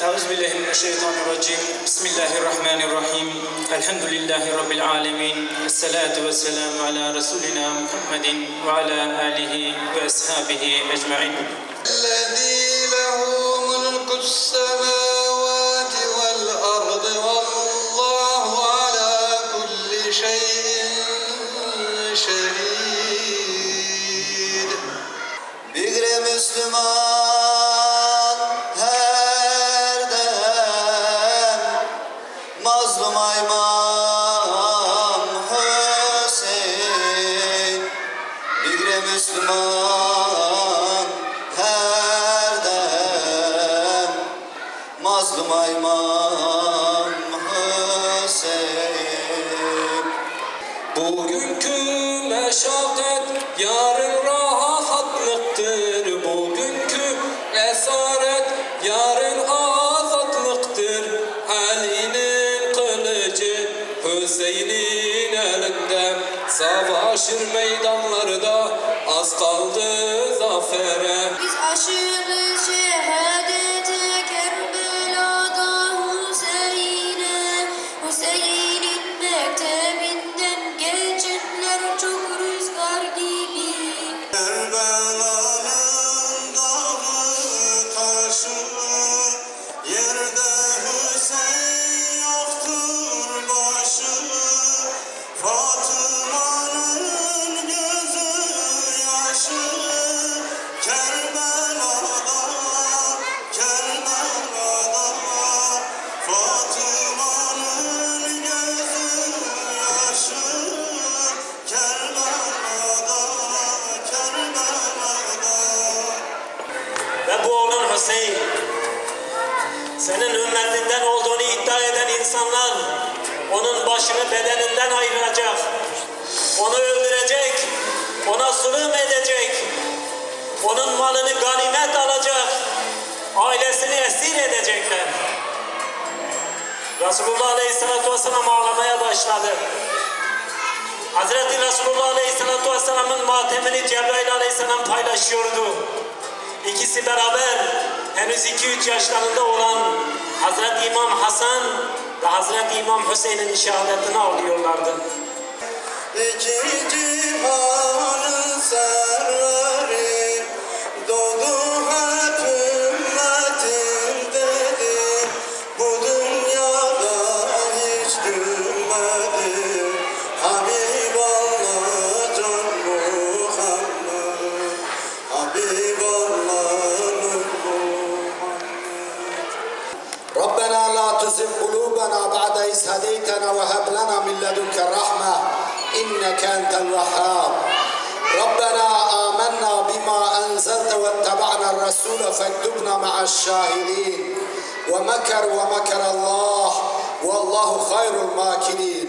Euzubillahimineşşeytanirracim. Bismillahirrahmanirrahim. Elhamdülillahi Rabbil alemin. Esselatu vesselamu ala Resulina Muhammedin ve ala alihi ve ashabihi ecma'in. الذي له ملك السماوات والأرض والله على كل شيء شهيد. Bir Müslüman her dem mazlum İmam Hüseyin. Bir Müslüman her dem mazlum İmam Hüseyin. Bugünkü meşakkat yarın rahatlıktır. Bugünkü esaret yarın azatlıktır. Ali'nin kılıcı Hüseyin'in elinde, savaşır meydanlarda az kaldı zafere. Biz aşığız şehadete Kerbela'da Hüseyin'e, Hüseyin'in mektebinden geçenler çok rüzgar gibi. Kerbela'nın dağı taşı, yerde Hüseyin yoktur başı. Fatıma'nın gözü yaşı, Kerbela'da, Kerbela'da. Fatıma'nın gözü yaşı, Kerbela'da, Kerbela'da. Ve bu oğlun Hüseyin, senin ümmetinden olduğunu iddia eden insanlar onun başını bedeninden ayıracak, onu öldürecek, ona zulüm edecek, onun malını ganimet alacak, ailesini esir edecekler. Resulullah Aleyhisselatü Vesselam ağlamaya başladı. Hazreti Resulullah Aleyhisselatü Vesselam'ın matemini Cebrail Aleyhisselam paylaşıyordu. İkisi beraber henüz 2-3 yaşlarında olan Hazreti İmam Hasan ve Hazreti İmam Hüseyin'in şehadetini alıyorlardı. İki cihanın serveri doğdu hep ümmetin dedi. Bu dünyada hiç gülmedi. Habiballah can Muhammed, Habiballah nur Muhammed. ربنا لا تزغ قلوبنا بعد إذ هديتنا وهب لنا من لدنك الرحمة إنك أنت الوهاب ربنا آمنا بما أنزلت واتبعنا الرسول فاكتبنا مع الشاهدين ومكر الله والله خير الماكرين